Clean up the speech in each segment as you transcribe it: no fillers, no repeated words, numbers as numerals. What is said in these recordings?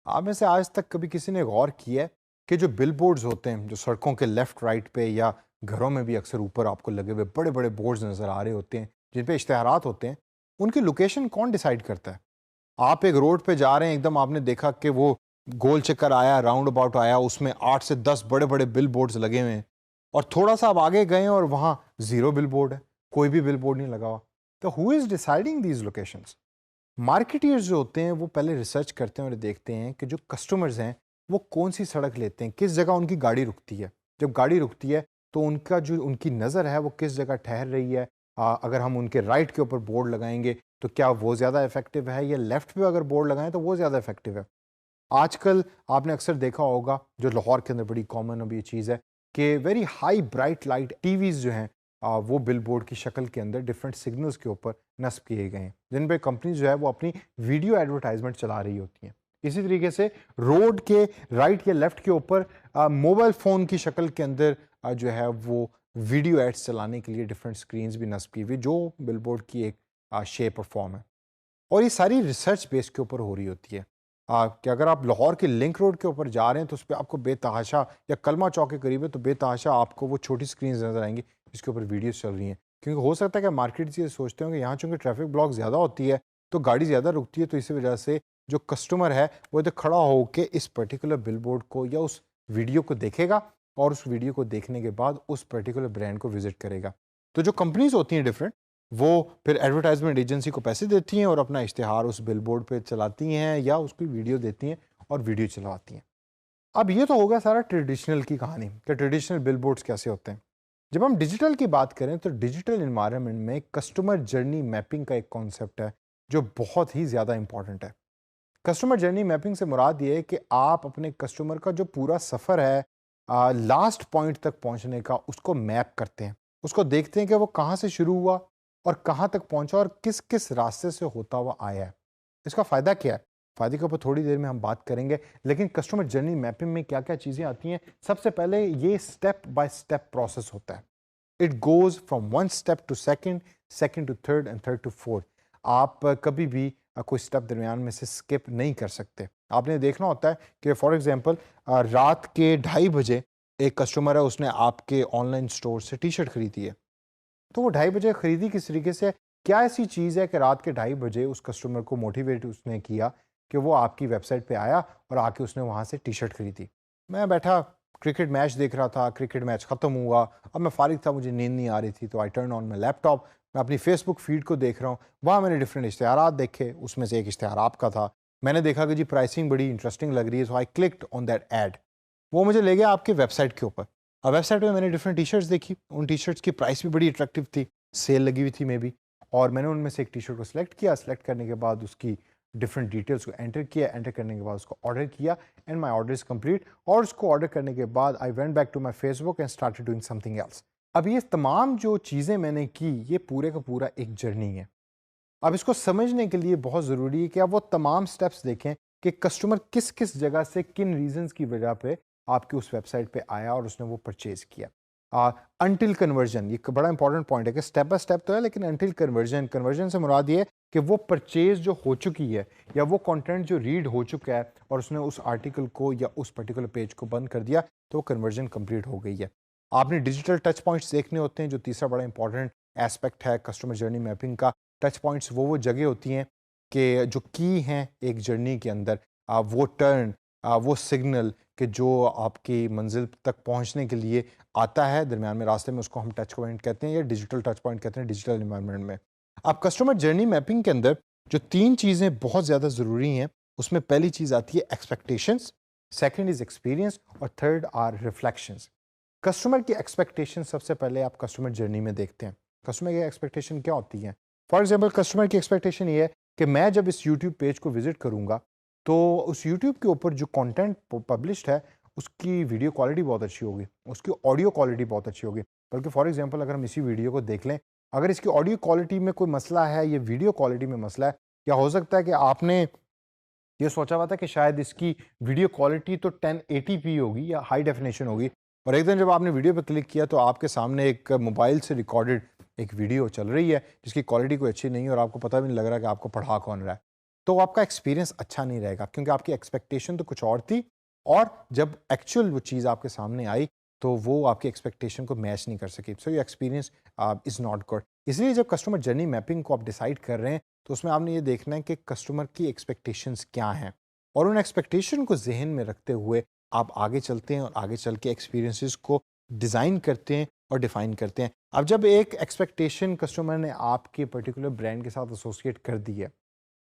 आप में से आज तक कभी किसी ने गौर किया है कि जो बिल बोर्ड्स होते हैं, जो सड़कों के लेफ्ट राइट पे या घरों में भी अक्सर ऊपर आपको लगे हुए बड़े बड़े बोर्ड्स नज़र आ रहे होते हैं जिन पे इश्तेहारात होते हैं, उनकी लोकेशन कौन डिसाइड करता है? आप एक रोड पे जा रहे हैं, एकदम आपने देखा कि वो गोल चक्कर आया, राउंड अबाउट आया, उसमें 8 से 10 बड़े बड़े बिल बोर्ड्स लगे हुए हैं और थोड़ा सा आप आगे गए और वहाँ ज़ीरो बिल बोर्ड है, कोई भी बिल बोर्ड नहीं लगा हुआ। तो who is deciding these locations? Marketeers जो होते हैं वो पहले रिसर्च करते हैं और देखते हैं कि जो कस्टमर्स हैं वो कौन सी सड़क लेते हैं, किस जगह उनकी गाड़ी रुकती है। जब गाड़ी रुकती है तो उनका जो उनकी नज़र है वो किस जगह ठहर रही है। अगर हम उनके राइट के ऊपर बोर्ड लगाएंगे तो क्या वो ज़्यादा इफेक्टिव है, या लेफ्ट पे अगर बोर्ड लगाएं तो वो ज़्यादा इफेक्टिव है। आजकल आपने अक्सर देखा होगा, जो लाहौर के अंदर बड़ी कॉमन अब ये चीज़ है कि very high bright light TVs जो हैं वो बिलबोर्ड की शक्ल के अंदर डिफरेंट सिग्नल्स के ऊपर नस्ब किए गए हैं, जिन पे कंपनी जो है वो अपनी वीडियो एडवर्टाइजमेंट चला रही होती हैं। इसी तरीके से रोड के राइट या लेफ्ट के ऊपर मोबाइल फ़ोन की शक्ल के अंदर जो है वो वीडियो एड्स चलाने के लिए डिफरेंट स्क्रीन्स भी नस्ब की हुई, जो बिलबोर्ड की एक शेप और फॉर्म है। और ये सारी रिसर्च बेस के ऊपर हो रही होती है। कि अगर आप लाहौर के लिंक रोड के ऊपर जा रहे हैं तो उस पे आपको बेतहाशा, या कलमा चौक के करीब है तो बेतहाशा आपको वो छोटी स्क्रीन नज़र आएंगी जिसके ऊपर वीडियोस चल रही हैं। क्योंकि हो सकता है कि मार्केट ये सोचते होंगे यहाँ चूँकि ट्रैफिक ब्लॉक ज़्यादा होती है तो गाड़ी ज़्यादा रुकती है, तो इसी वजह से जो कस्टमर है वो इधर खड़ा होकर इस पर्टिकुलर बिलबोर्ड को या उस वीडियो को देखेगा और उस वीडियो को देखने के बाद उस पर्टिकुलर ब्रांड को विजिट करेगा। तो जो कंपनीज होती हैं डिफरेंट, वो फिर एडवर्टाइजमेंट एजेंसी को पैसे देती हैं और अपना इश्तिहार उस बिलबोर्ड पे चलाती हैं या उसकी वीडियो देती हैं और वीडियो चलवाती हैं। अब ये तो होगा सारा ट्रेडिशनल की कहानी कि ट्रेडिशनल बिलबोर्ड्स कैसे होते हैं। जब हम डिजिटल की बात करें तो डिजिटल इन्वायरमेंट में कस्टमर जर्नी मैपिंग का एक कॉन्सेप्ट है जो बहुत ही ज़्यादा इंपॉर्टेंट है। कस्टमर जर्नी मैपिंग से मुराद ये है कि आप अपने कस्टमर का जो पूरा सफ़र है लास्ट पॉइंट तक पहुंचने का, उसको मैप करते हैं। उसको देखते हैं कि वो कहाँ से शुरू हुआ और कहाँ तक पहुंचा और किस किस रास्ते से होता हुआ आया है। इसका फ़ायदा क्या है? फ़ायदे के ऊपर थोड़ी देर में हम बात करेंगे, लेकिन कस्टमर जर्नी मैपिंग में क्या क्या चीज़ें आती हैं, सबसे पहले ये स्टेप बाय स्टेप प्रोसेस होता है। It goes from one step to second, second to third and third to fourth. आप कभी भी कोई स्टेप दरमियान में से स्किप नहीं कर सकते। आपने देखना होता है कि फॉर एग्जांपल रात के 2:30 बजे एक कस्टमर है, उसने आपके ऑनलाइन स्टोर से टी-शर्ट खरीदी है। तो वो 2:30 बजे खरीदी किस तरीके से? क्या ऐसी चीज़ है कि रात के 2:30 बजे उस कस्टमर को मोटिवेट उसने किया कि वो आपकी वेबसाइट पे आया और आके उसने वहाँ से टी-शर्ट खरीदी? मैं बैठा क्रिकेट मैच देख रहा था, क्रिकेट मैच ख़त्म हुआ, अब मैं फ़ारिग था, मुझे नींद नहीं आ रही थी, तो I turn on my laptop, मैं अपनी फेसबुक फीड को देख रहा हूँ, वहाँ मैंने डिफरेंट इश्तिहारात देखे, उसमें से एक इश्तिहार आपका था। मैंने देखा कि जी प्राइसिंग बड़ी इंटरेस्टिंग लग रही है, सो आई क्लिक्ड ऑन दैट एड। वो मुझे ले गया आपके वेबसाइट के ऊपर। अब वेबसाइट पे मैंने डिफरेंट टी-शर्ट्स देखी, उन टी-शर्ट्स की प्राइस भी बड़ी अट्रैक्टिव थी, सेल लगी हुई थी मे बी, और मैंने उनमें से एक टी-शर्ट को सिलेक्ट किया, सिलेक्ट करने के बाद उसकी डिफरेंट डिटेल्स को एंटर किया, एंटर करने के बाद उसको ऑर्डर किया and my order is complete. और उसको ऑर्डर करने के बाद I went back to my Facebook and started doing something else. अब ये तमाम जो चीज़ें मैंने की, ये पूरे का पूरा एक जर्नी है। अब इसको समझने के लिए बहुत ज़रूरी है कि आप वो तमाम स्टेप्स देखें कि कस्टमर किस किस जगह से किन रीजंस की वजह पे आपकी उस वेबसाइट पे आया और उसने वो परचेज किया। अनटिल कन्वर्जन, ये बड़ा इंपॉर्टेंट पॉइंट है कि स्टेप बाय स्टेप तो है, लेकिन अनटिल कन्वर्जन, कन्वर्जन से मुराद ये है कि वो परचेज जो हो चुकी है या वो कंटेंट जो रीड हो चुका है और उसने उस आर्टिकल को या उस पर्टिकुलर पेज को बंद कर दिया, तो वो कन्वर्जन कंप्लीट हो गई है। आपने डिजिटल टच पॉइंट्स देखने होते हैं, जो तीसरा बड़ा इंपॉर्टेंट एस्पेक्ट है कस्टमर जर्नी मैपिंग का। टच पॉइंट्स वो जगह होती हैं कि जो की हैं एक जर्नी के अंदर, वो टर्न, वो सिग्नल कि जो आपकी मंजिल तक पहुंचने के लिए आता है दरमियान में रास्ते में, उसको हम टच पॉइंट कहते हैं या डिजिटल टच पॉइंट कहते हैं डिजिटल इन्वायरमेंट में। अब कस्टमर जर्नी मैपिंग के अंदर जो तीन चीज़ें बहुत ज़्यादा ज़रूरी हैं, उसमें पहली चीज़ आती है एक्सपेक्टेशंस, सेकंड इज़ एक्सपीरियंस और थर्ड आर रिफ्लेक्शंस। कस्टमर की एक्सपेक्टेशन सबसे पहले आप कस्टमर जर्नी में देखते हैं। कस्टमर की एक्सपेक्टेशन क्या होती है? फॉर एग्जांपल कस्टमर की एक्सपेक्टेशन ये है कि मैं जब इस यूट्यूब पेज को विजिट करूंगा तो उस यूट्यूब के ऊपर जो कंटेंट पब्लिश्ड है उसकी वीडियो क्वालिटी बहुत अच्छी होगी, उसकी ऑडियो क्वालिटी बहुत अच्छी होगी। बल्कि फॉर एग्जांपल अगर हम इसी वीडियो को देख लें, अगर इसकी ऑडियो क्वालिटी में कोई मसला है, ये वीडियो क्वालिटी में मसला है, या हो सकता है कि आपने ये सोचा हुआ था कि शायद इसकी वीडियो क्वालिटी तो 1080p होगी या हाई डेफिनेशन होगी, और एक दिन जब आपने वीडियो पे क्लिक किया तो आपके सामने एक मोबाइल से रिकॉर्डेड एक वीडियो चल रही है जिसकी क्वालिटी कोई अच्छी नहीं है और आपको पता भी नहीं लग रहा कि आपको पढ़ा कौन रहा है। तो आपका एक्सपीरियंस अच्छा नहीं रहेगा, क्योंकि आपकी एक्सपेक्टेशन तो कुछ और थी और जब एक्चुअल वो चीज़ आपके सामने आई तो वो आपकी एक्सपेक्टेशन को मैच नहीं कर सकी। So your experience is not good. इसलिए जब कस्टमर जर्नी मैपिंग को आप डिसाइड कर रहे हैं तो उसमें आपने ये देखना है कि कस्टमर की एक्सपेक्टेशंस क्या हैं, और उन एक्सपेक्टेशन को जहन में रखते हुए आप आगे चलते हैं और आगे चल के एक्सपीरियंसेस को डिज़ाइन करते हैं और डिफ़ाइन करते हैं। अब जब एक एक्सपेक्टेशन कस्टमर ने आपके पर्टिकुलर ब्रांड के साथ एसोसिएट कर दी है,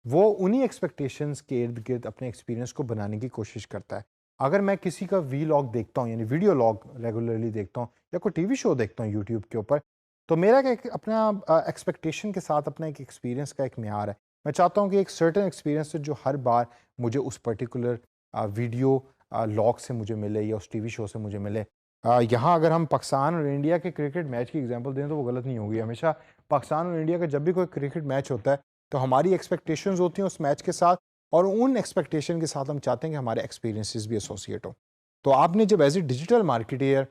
वो उन्हीं एक्सपेक्टेशंस के इर्द-गिर्द अपने एक्सपीरियंस को बनाने की कोशिश करता है। अगर मैं किसी का वीलॉग देखता हूँ, यानी वीडियो लॉग रेगुलरली देखता हूँ या कोई टीवी शो देखता हूँ यूट्यूब के ऊपर, तो मेरा क्या एक अपना एक्सपेक्टेशन के साथ अपना एक एक्सपीरियंस का एक म्यार है। मैं चाहता हूँ कि एक सर्टेन एक्सपीरियंस है जो हर बार मुझे उस पर्टिकुलर वीडियो लॉग से मुझे मिले या उस टीवी शो से मुझे मिले। यहाँ अगर हम पाकिस्तान और इंडिया के क्रिकेट मैच की एग्जांपल दें तो वो गलत नहीं होगी। हमेशा पाकिस्तान और इंडिया का जब भी कोई क्रिकेट मैच होता है तो हमारी एक्सपेक्टेशंस होती हैं उस मैच के साथ, और उन एक्सपेक्टेशन के साथ हम चाहते हैं कि हमारे एक्सपीरियंसेस भी एसोसिएट हो। तो आपने जब as a digital marketer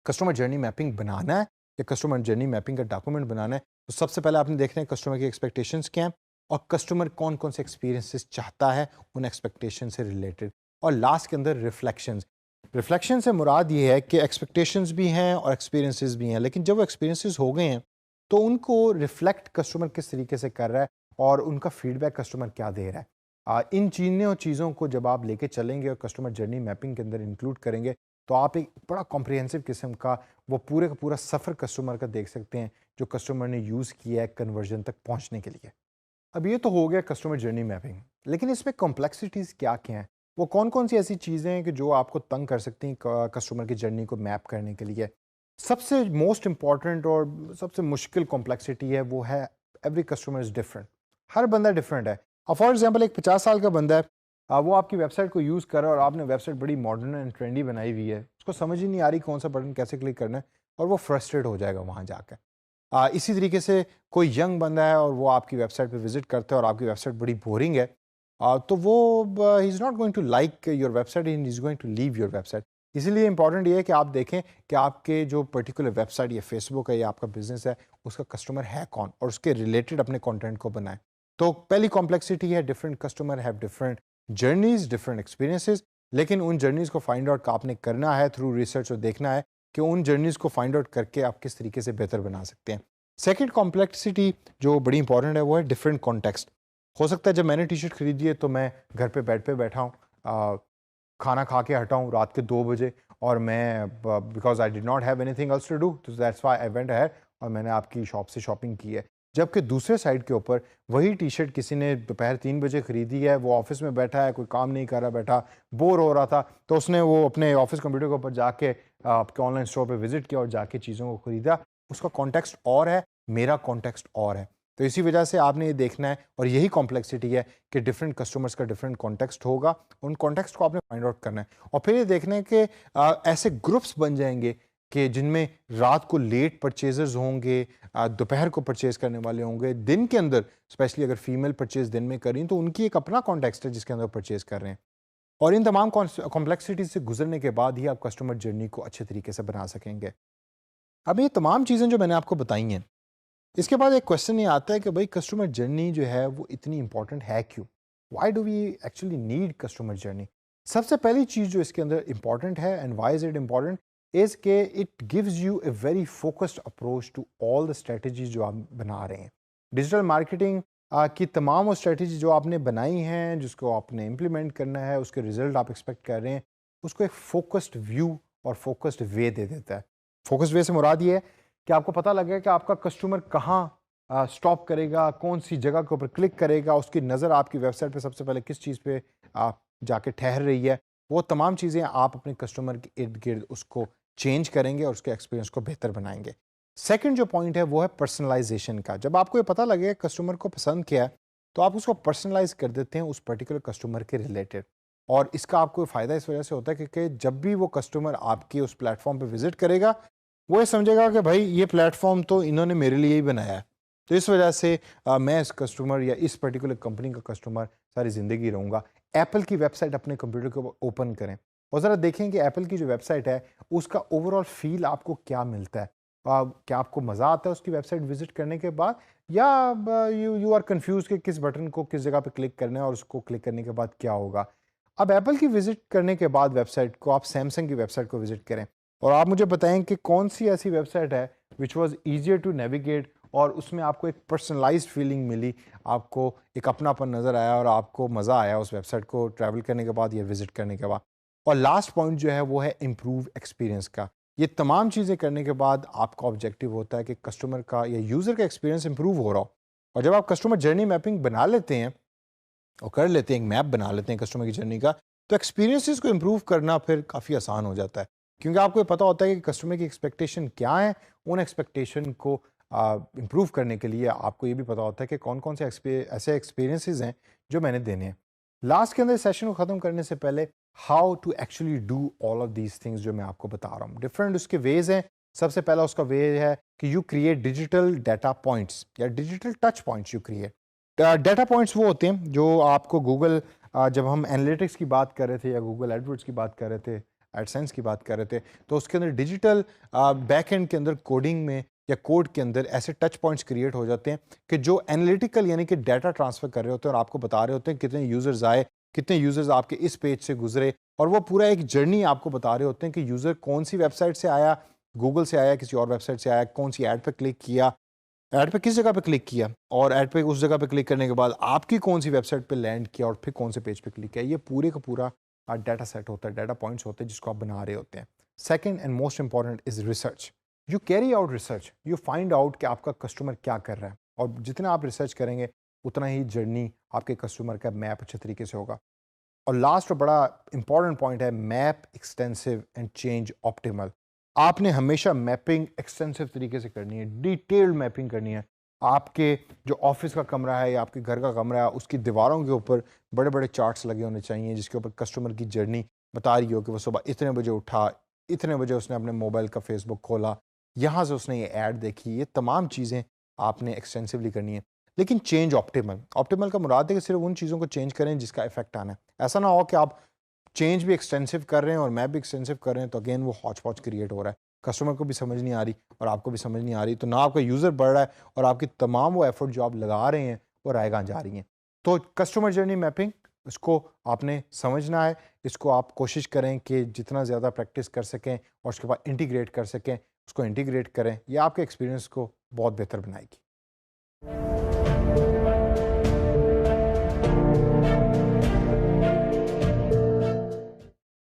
customer journey mapping बनाना है या कस्टमर जर्नी मैपिंग का डॉक्यूमेंट बनाना है, तो सबसे पहले आपने देखना है कस्टमर की एक्सपेक्टेशंस क्या हैं और कस्टमर कौन कौन से एक्सपीरियंसेस चाहता है उन एक्सपेक्टेशन से रिलेटेड। और लास्ट के अंदर रिफ्लेक्शंस। रिफ्लेक्शन से मुराद ये है कि एक्सपेक्टेशंस भी हैं और एक्सपीरियंसेस भी हैं, लेकिन जब वो एक्सपीरियंसेस हो गए हैं तो उनको रिफ्लेक्ट कस्टमर किस तरीके से कर रहा है और उनका फीडबैक कस्टमर क्या दे रहा है। इन चीज़ों को जब आप लेके चलेंगे और कस्टमर जर्नी मैपिंग के अंदर इंक्लूड करेंगे तो आप एक बड़ा कॉम्प्रिहेंसिव किस्म का वो पूरे का पूरा सफ़र कस्टमर का देख सकते हैं जो कस्टमर ने यूज़ किया है कन्वर्जन तक पहुंचने के लिए। अब ये तो हो गया कस्टमर जर्नी मैपिंग, लेकिन इसमें कॉम्प्लेक्सिटीज़ क्या क्या हैं? वो कौन कौन सी ऐसी चीज़ें हैं कि जो आपको तंग कर सकती हैं कस्टमर की जर्नी को मैप करने के लिए? सबसे मोस्ट इम्पॉर्टेंट और सबसे मुश्किल कॉम्प्लेक्सिटी है वो है एवरी कस्टमर इज़ डिफरेंट। हर बंदा डिफरेंट है। अब फॉर एग्जांपल एक 50 साल का बंदा है, वो आपकी वेबसाइट को यूज़ कर रहा है और आपने वेबसाइट बड़ी मॉडर्न एंड ट्रेंडी बनाई हुई है, उसको समझ ही नहीं आ रही कौन सा बटन कैसे क्लिक करना है, और वो फ्रस्ट्रेट हो जाएगा वहाँ जाकर। इसी तरीके से कोई यंग बंदा है और वो आपकी वेबसाइट पे विजिट करता है और आपकी वेबसाइट बड़ी बोरिंग है, तो वो he is not going to like your website, he is going to leave your website. इसीलिए इंपॉर्टेंट ये है कि आप देखें कि आपके जो पर्टिकुलर वेबसाइट या फेसबुक है या आपका बिजनेस है उसका कस्टमर है कौन, और उसके रिलेटेड अपने कंटेंट को बनाएं। तो पहली कॉम्प्लेक्सिटी है different customer have different journeys, different experiences, लेकिन उन जर्नीज को फाइंड आउट आपने करना है थ्रू रिसर्च, और देखना है कि उन जर्नीज को फाइंड आउट करके आप किस तरीके से बेहतर बना सकते हैं। सेकेंड कॉम्प्लेक्सिटी जो बड़ी इंपॉर्टेंट है वो है डिफरेंट कॉन्टेक्स्ट। हो सकता है जब मैंने टी शर्ट खरीदी है तो मैं घर पे बेड पे बैठा हूँ, खाना खा के हटा हूँ रात के 2 बजे, और मैं because I did not have anything else to do, तो that's why I went ahead और मैंने आपकी शॉप से शॉपिंग की है। जबकि दूसरे साइड के ऊपर वही टी शर्ट किसी ने दोपहर 3 बजे खरीदी है, वो ऑफिस में बैठा है, कोई काम नहीं कर रहा, बैठा बोर हो रहा था, तो उसने वो अपने ऑफिस कंप्यूटर के ऊपर जाके आपके ऑनलाइन स्टोर पे विजिट किया और जाके चीज़ों को खरीदा। उसका कॉन्टेक्स्ट और है, मेरा कॉन्टेक्स्ट और है। तो इसी वजह से आपने ये देखना है, और यही कॉम्प्लेक्सिटी है कि डिफरेंट कस्टमर्स का डिफरेंट कॉन्टेक्स्ट होगा, उन कॉन्टेक्स्ट को आपने फाइंड आउट करना है। और फिर ये देखना है कि ऐसे ग्रुप्स बन जाएंगे कि जिनमें रात को लेट परचेजर्स होंगे, दोपहर को परचेज करने वाले होंगे, दिन के अंदर स्पेशली अगर फीमेल परचेज दिन में करें तो उनकी एक अपना कॉन्टेक्स्ट है जिसके अंदर परचेज कर रहे हैं। और इन तमाम कॉम्प्लेक्सिटीज से गुजरने के बाद ही आप कस्टमर जर्नी को अच्छे तरीके से बना सकेंगे। अब ये तमाम चीज़ें जो मैंने आपको बताई हैं, इसके बाद एक क्वेश्चन ये आता है कि भाई कस्टमर जर्नी जो है वो इतनी इंपॉर्टेंट है क्यों? Why do we actually need customer journey? सबसे पहली चीज़ जो इसके अंदर इंपॉर्टेंट है, and why is it important, is के it gives you a very focused approach to all the strategies जो आप बना रहे हैं। डिजिटल मार्केटिंग की तमाम वो स्ट्रेटजी जो आपने बनाई हैं, जिसको आपने इम्प्लीमेंट करना है, उसके रिजल्ट आप एक्सपेक्ट कर रहे हैं, उसको एक फोकस्ड व्यू और फोकस्ड वे दे देता है। फोकस्ड वे से मुराद ये है कि आपको पता लगेगा कि आपका कस्टमर कहाँ स्टॉप करेगा, कौन सी जगह के ऊपर क्लिक करेगा, उसकी नज़र आपकी वेबसाइट पे सबसे पहले किस चीज़ पे जाके ठहर रही है। वो तमाम चीज़ें आप अपने कस्टमर के इर्द गिर्द उसको चेंज करेंगे और उसके एक्सपीरियंस को बेहतर बनाएंगे। सेकंड जो पॉइंट है वो है पर्सनलाइजेशन का। जब आपको ये पता लगे कस्टमर को पसंद क्या है, तो आप उसको पर्सनलाइज कर देते हैं उस पर्टिकुलर कस्टमर के रिलेटेड। और इसका आपको फ़ायदा इस वजह से होता है क्योंकि जब भी वो कस्टमर आपके उस प्लेटफॉर्म पे विजिट करेगा, वो ये समझेगा कि भाई ये प्लेटफॉर्म तो इन्होंने मेरे लिए ही बनाया है। तो इस वजह से मैं इस कस्टमर या इस पर्टिकुलर कंपनी का कस्टमर सारी ज़िंदगी रहूँगा। एप्पल की वेबसाइट अपने कंप्यूटर के ऊपर ओपन करें और ज़रा देखें कि एप्पल की जो वेबसाइट है उसका ओवरऑल फ़ील आपको क्या मिलता है। क्या आपको मज़ा आता है उसकी वेबसाइट विजिट करने के बाद, या यू आर कंफ्यूज कि किस बटन को किस जगह पे क्लिक करना है और उसको क्लिक करने के बाद क्या होगा। अब एप्पल की विजिट करने के बाद वेबसाइट को, आप सैमसंग की वेबसाइट को विजिट करें और आप मुझे बताएं कि कौन सी ऐसी वेबसाइट है which was easier to navigate और उसमें आपको एक पर्सनलाइज्ड फीलिंग मिली, आपको एक अपनापन नज़र आया और आपको मज़ा आया उस वेबसाइट को ट्रैवल करने के बाद या विजिट करने के बाद। और लास्ट पॉइंट जो है वो है इम्प्रूव एक्सपीरियंस का। ये तमाम चीज़ें करने के बाद आपका ऑब्जेक्टिव होता है कि कस्टमर का या यूज़र का एक्सपीरियंस इंप्रूव हो रहा हो। और जब आप कस्टमर जर्नी मैपिंग बना लेते हैं और कर लेते हैं, एक मैप बना लेते हैं कस्टमर की जर्नी का, तो एक्सपीरियंसेस को इम्प्रूव करना फिर काफ़ी आसान हो जाता है, क्योंकि आपको ये पता होता है कि कस्टमर की एक्सपेक्टेशन क्या है। उन एक्सपेक्टेशन को इम्प्रूव करने के लिए आपको ये भी पता होता है कि कौन कौन से ऐसे एक्सपीरियंसेस हैं जो मैंने देने हैं। लास्ट के अंदर सेशन को ख़त्म करने से पहले how to actually do all of these things जो मैं आपको बता रहा हूँ, डिफरेंट उसके वेज हैं। सबसे पहला उसका वे है कि you create digital data points या digital touch points you create. Data points वो होते हैं जो आपको गूगल, जब हम एनालिटिक्स की बात कर रहे थे या गूगल एडवर्ड्स की बात कर रहे थे, एडसेंस की बात कर रहे थे, तो उसके अंदर डिजिटल बैक एंड के अंदर कोडिंग में या कोड के अंदर ऐसे टच पॉइंट्स क्रिएट हो जाते हैं कि जो एनालिटिकल यानी कि डाटा ट्रांसफर कर रहे होते हैं और आपको बता रहे होते हैं कितने यूजर्स आए, कितने यूजर्स आपके इस पेज से गुजरे, और वो पूरा एक जर्नी आपको बता रहे होते हैं कि यूजर कौन सी वेबसाइट से आया, गूगल से आया, किसी और वेबसाइट से आया, कौन सी ऐड पर क्लिक किया, ऐड पे किस जगह पे क्लिक किया, और ऐड पे उस जगह पे क्लिक करने के बाद आपकी कौन सी वेबसाइट पे लैंड किया और फिर कौन से पेज पे क्लिक किया। ये पूरे का पूरा डाटा सेट होता है, डाटा पॉइंट्स होते हैं जिसको आप बना रहे होते हैं। Second and most important is research. You carry out research, you find out कि आपका कस्टमर क्या कर रहा है, और जितना आप रिसर्च करेंगे उतना ही जर्नी आपके कस्टमर का मैप अच्छे तरीके से होगा। और लास्ट और बड़ा इंपॉर्टेंट पॉइंट है map extensive and change optimal. आपने हमेशा मैपिंग एक्सटेंसिव तरीके से करनी है, डिटेल्ड मैपिंग करनी है। आपके जो ऑफिस का कमरा है या आपके घर का कमरा है उसकी दीवारों के ऊपर बड़े बड़े चार्ट्स लगे होने चाहिए जिसके ऊपर कस्टमर की जर्नी बता रही हो कि वो सुबह इतने बजे उठा, इतने बजे उसने अपने मोबाइल का फेसबुक खोला, यहाँ से उसने ये ऐड देखी। ये तमाम चीज़ें आपने एक्सटेंसिवली करनी है। लेकिन चेंज ऑप्टिमल, ऑप्टिमल का मुराद है कि सिर्फ उन चीज़ों को चेंज करें जिसका इफेक्ट आना है। ऐसा ना हो कि आप चेंज भी एक्सटेंसिव कर रहे हैं और मैप भी एक्सटेंसिव कर रहे हैं, तो अगेन वो हॉच पॉच क्रिएट हो रहा है, कस्टमर को भी समझ नहीं आ रही और आपको भी समझ नहीं आ रही, तो ना आपका यूज़र बढ़ रहा है और आपकी तमाम वो एफर्ट जो आप लगा रहे हैं वो रायगां जा रही हैं। तो कस्टमर जर्नी मैपिंग, इसको आपने समझना है, इसको आप कोशिश करें कि जितना ज़्यादा प्रैक्टिस कर सकें और उसके बाद इंटीग्रेट कर सकें, उसको इंटीग्रेट करें। यह आपके एक्सपीरियंस को बहुत बेहतर बनाएगी।